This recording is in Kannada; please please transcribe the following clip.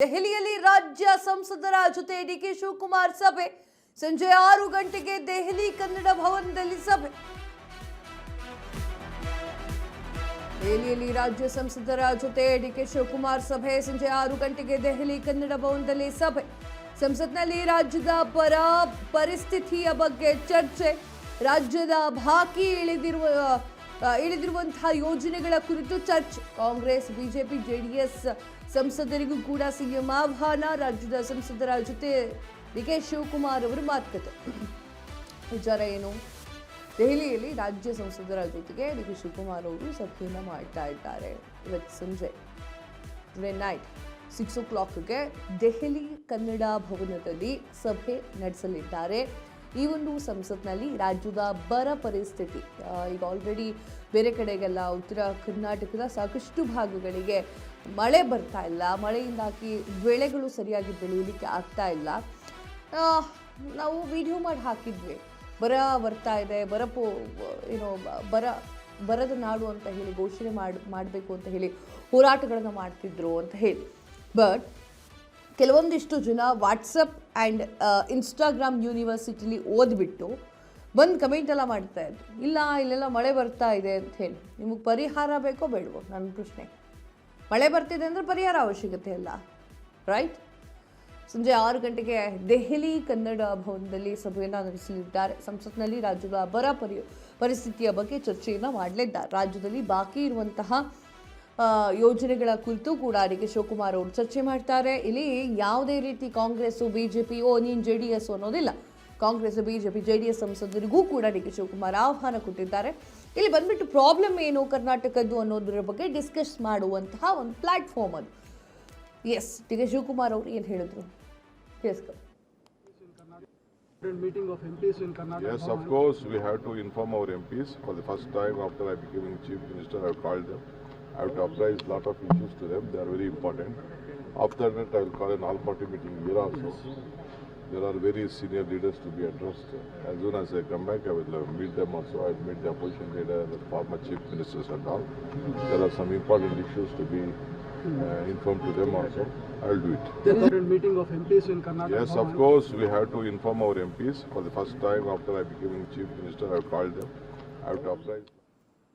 ದೆಹಲಿಯಲ್ಲಿ ರಾಜ್ಯ ಸಂಸದರ ಜೊತೆ ಡಿಕೆ ಶಿವಕುಮಾರ್ ಸಭೆ ಸಂಜೆ 6 ಗಂಟೆಗೆ ದೆಹಲಿ ಕನ್ನಡ ಭವನದಲ್ಲಿ ಸಭೆ. ದೆಹಲಿಯಲ್ಲಿ ರಾಜ್ಯ ಸಂಸದರ ಜೊತೆ ಡಿಕೆ ಶಿವಕುಮಾರ್ ಸಭೆ ಸಂಜೆ 6 ಗಂಟೆಗೆ ದೆಹಲಿ ಕನ್ನಡ ಭವನದಲ್ಲಿ ಸಭೆ. ಸಂಸತ್ನಲ್ಲಿ ರಾಜ್ಯದ ಪರಿಸ್ಥಿತಿಯ ಬಗ್ಗೆ ಚರ್ಚೆ, ರಾಜ್ಯದ ಬಾಕಿ ಇಳಿದಿರುವಂತಹ ಯೋಜನೆಗಳ ಕುರಿತು ಚರ್ಚೆ. ಕಾಂಗ್ರೆಸ್, ಬಿಜೆಪಿ, ಜೆಡಿಎಸ್ ಸಂಸದರಿಗೂ ಕೂಡ ಸಿಎಂ ಆಹ್ವಾನ. ರಾಜ್ಯದ ಸಂಸದರ ಜೊತೆ ಡಿಕೆ ಶಿವಕುಮಾರ್ ಅವರು ಮಾತುಕತೆ. ವಿಚಾರ ಏನು? ದೆಹಲಿಯಲ್ಲಿ ರಾಜ್ಯ ಸಂಸದರ ಜೊತೆಗೆ ಡಿಕೆ ಶಿವಕುಮಾರ್ ಅವರು ಸಭೆಯನ್ನು ಮಾಡ್ತಾ ಇದ್ದಾರೆ. ಇವತ್ತು ಸಂಜೆ ನೈಟ್ 6 o'clockಗೆ ದೆಹಲಿ ಕನ್ನಡ ಭವನದಲ್ಲಿ ಸಭೆ ನಡೆಸಲಿದ್ದಾರೆ. ಈ ಒಂದು ಸಂಸತ್ನಲ್ಲಿ ರಾಜ್ಯದ ಬರ ಪರಿಸ್ಥಿತಿ, ಈಗ ಆಲ್ರೆಡಿ ಬೇರೆ ಕಡೆಗೆಲ್ಲ ಉತ್ತರ ಕರ್ನಾಟಕದ ಸಾಕಷ್ಟು ಭಾಗಗಳಿಗೆ ಮಳೆ ಬರ್ತಾ ಇಲ್ಲ. ಮಳೆಯಿಂದಾಗಿ ಬೆಳೆಗಳು ಸರಿಯಾಗಿ ಬೆಳೆಯಲಿಕ್ಕೆ ಆಗ್ತಾ ಇಲ್ಲ. ನಾವು ವಿಡಿಯೋ ಮಾಡಿ ಹಾಕಿದ್ವಿ, ಬರ ಬರ್ತಾ ಇದೆ, ಬರದ ನಾಡು ಅಂತ ಹೇಳಿ ಘೋಷಣೆ ಮಾಡಬೇಕು ಅಂತ ಹೇಳಿ ಹೋರಾಟಗಳನ್ನು ಮಾಡ್ತಿದ್ರು ಅಂತ ಹೇಳಿ. ಬಟ್ ಕೆಲವೊಂದಿಷ್ಟು ಜನ ವಾಟ್ಸಪ್ ಆ್ಯಂಡ್ ಇನ್ಸ್ಟಾಗ್ರಾಮ್ ಯೂನಿವರ್ಸಿಟಿಲಿ ಓದ್ಬಿಟ್ಟು ಬಂದು ಕಮೆಂಟ್ ಎಲ್ಲ ಮಾಡ್ತಾ ಇದ್ರು, ಇಲ್ಲೆಲ್ಲ ಮಳೆ ಬರ್ತಾ ಇದೆ ಅಂತ ಹೇಳಿ. ನಿಮಗೆ ಪರಿಹಾರ ಬೇಕೋ ಬೇಡವೋ ನನ್ನ ಪ್ರಶ್ನೆ. ಮಳೆ ಬರ್ತಿದೆ ಅಂದರೆ ಪರಿಹಾರ ಅವಶ್ಯಕತೆ ಇಲ್ಲ, ರೈಟ್? ಸಂಜೆ 6 ಗಂಟೆಗೆ ದೆಹಲಿ ಕನ್ನಡ ಭವನದಲ್ಲಿ ಸಭೆಯನ್ನು ನಡೆಸಲಿದ್ದಾರೆ. ಸಂಸತ್ನಲ್ಲಿ ರಾಜ್ಯದ ಬರ ಪರಿಸ್ಥಿತಿಯ ಬಗ್ಗೆ ಚರ್ಚೆಯನ್ನು ಮಾಡಲಿದ್ದಾರೆ. ರಾಜ್ಯದಲ್ಲಿ ಬಾಕಿ ಇರುವಂತಹ ಯೋಜನೆಗಳ ಕುರಿತು ಕೂಡ ಡಿಕೆ ಶಿವಕುಮಾರ್ ಅವರು ಚರ್ಚೆ ಮಾಡ್ತಾರೆ. ಇಲ್ಲಿ ಯಾವುದೇ ರೀತಿ ಕಾಂಗ್ರೆಸ್, ಬಿಜೆಪಿ, ನೀನು JDS ಅನ್ನೋದಿಲ್ಲ. ಕಾಂಗ್ರೆಸ್, ಬಿಜೆಪಿ, JDS ಸಂಸದರಿಗೂ ಕೂಡ ಡಿಕೆ ಶಿವಕುಮಾರ್ ಆಹ್ವಾನ ಕೊಟ್ಟಿದ್ದಾರೆ. ಇಲ್ಲಿ ಬಂದ್ಬಿಟ್ಟು ಪ್ರಾಬ್ಲಮ್ ಏನು ಕರ್ನಾಟಕದ್ದು ಅನ್ನೋದ್ರ ಬಗ್ಗೆ ಡಿಸ್ಕಸ್ ಮಾಡುವಂತಹ ಒಂದು ಪ್ಲಾಟ್ಫಾರ್ಮ್ ಅದು. ಎಸ್, ಡಿಕೆ ಶಿವಕುಮಾರ್ ಅವರು ಏನು ಹೇಳಿದ್ರು? Meeting of MPs in Karnataka. Yes, of course, we have to inform our MPs. For the first time after I becoming Chief Minister, I have called them. I have to apprise a lot of issues to them. They are very important. After that, I will call an all-party meeting here also. There are very senior leaders to be addressed. As soon as I come back, I will meet them also. I will meet the opposition leader, the former Chief Ministers and all. There are some important issues to be informed to them also. I will do it. The meeting of MPs in Karnataka. Yes, of course, we have to inform our MPs. For the first time after I becoming Chief Minister, I have called them. I have to apprise.